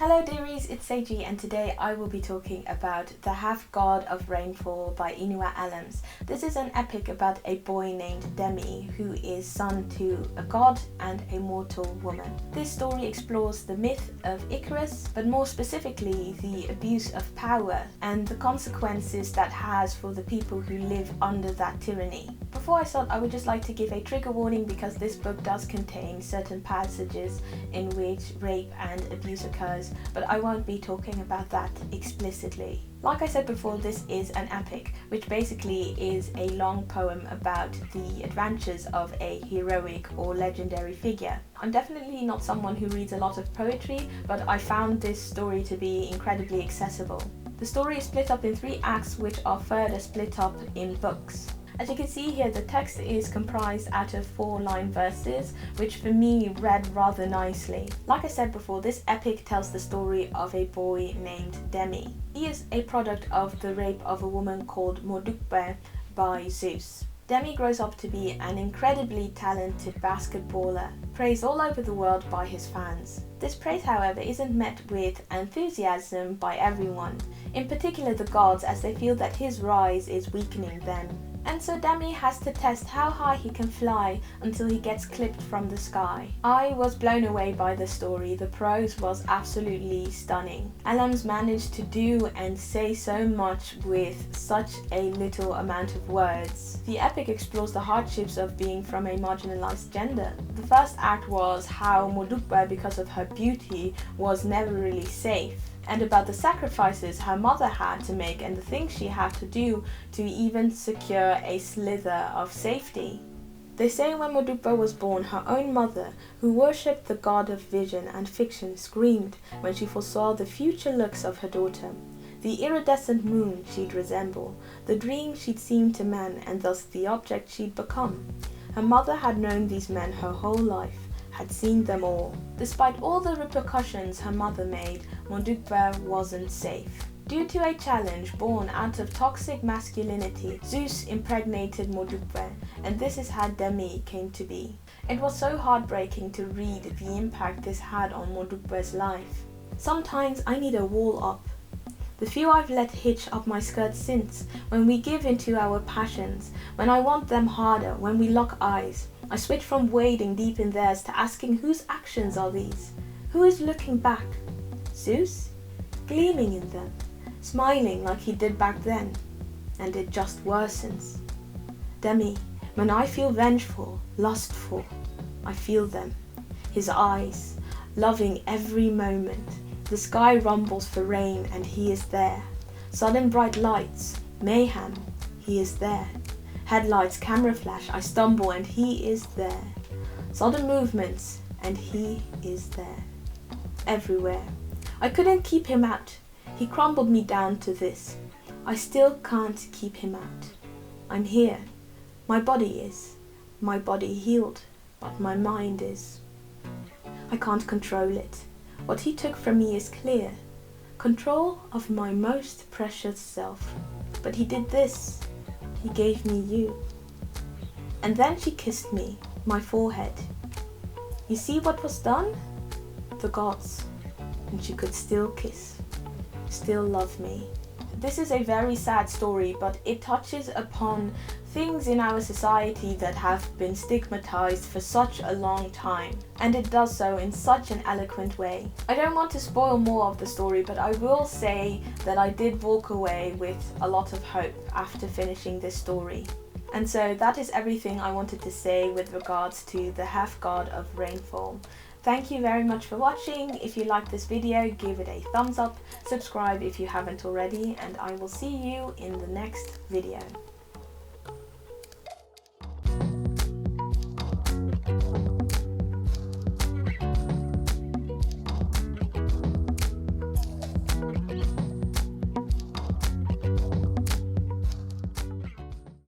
Hello dearies, it's Seiji and today I will be talking about The Half-God of Rainfall by Inua Allams. This is an epic about a boy named Demi who is son to a god and a mortal woman. This story explores the myth of Icarus, but more specifically the abuse of power and the consequences that has for the people who live under that tyranny. Before I start, I would just like to give a trigger warning because this book does contain certain passages in which rape and abuse occurs, but I won't be talking about that explicitly. Like I said before, this is an epic, which basically is a long poem about the adventures of a heroic or legendary figure. I'm definitely not someone who reads a lot of poetry, but I found this story to be incredibly accessible. The story is split up in 3 acts, which are further split up in books. As you can see here, the text is comprised out of 4-line verses, which for me read rather nicely. Like I said before, this epic tells the story of a boy named Demi. He is a product of the rape of a woman called Modukbe by Zeus. Demi grows up to be an incredibly talented basketballer, praised all over the world by his fans. This praise, however, isn't met with enthusiasm by everyone, in particular the gods, as they feel that his rise is weakening them. And so Demi has to test how high he can fly until he gets clipped from the sky. I was blown away by the story. The prose was absolutely stunning. Allams managed to do and say so much with such a little amount of words. The epic explores the hardships of being from a marginalized gender. The first act was how Modukbe, because of her beauty, was never really safe, and about the sacrifices her mother had to make and the things she had to do to even secure a slither of safety. They say when Modukbe was born, her own mother, who worshipped the god of vision and fiction, screamed when she foresaw the future looks of her daughter. The iridescent moon she'd resemble, the dream she'd seem to men, and thus the object she'd become. Her mother had known these men her whole life, had seen them all. Despite all the repercussions her mother made, Modukbe wasn't safe. Due to a challenge born out of toxic masculinity, Zeus impregnated Modukbe, and this is how Demi came to be. It was so heartbreaking to read the impact this had on Modukbe's life. Sometimes I need a wall up. The few I've let hitch up my skirt since, when we give into our passions, when I want them harder, when we lock eyes. I switch from wading deep in theirs to asking whose actions are these? Who is looking back? Zeus? Gleaming in them, smiling like he did back then. And it just worsens. Demi, when I feel vengeful, lustful, I feel them. His eyes, loving every moment. The sky rumbles for rain and he is there. Sudden bright lights, mayhem, he is there. Headlights, camera flash, I stumble and he is there. Sudden movements and he is there. Everywhere. I couldn't keep him out. He crumbled me down to this. I still can't keep him out. I'm here. My body is. My body healed, but my mind is. I can't control it. What he took from me is clear. Control of my most precious self. But he did this. He gave me you. And then she kissed me, my forehead. You see what was done? The gods. And she could still kiss, still love me. This is a very sad story, but it touches upon things in our society that have been stigmatized for such a long time, and it does so in such an eloquent way. I don't want to spoil more of the story, but I will say that I did walk away with a lot of hope after finishing this story. And so that is everything I wanted to say with regards to The Half-God of Rainfall. Thank you very much for watching. If you liked this video, give it a thumbs up, subscribe if you haven't already, and I will see you in the next video.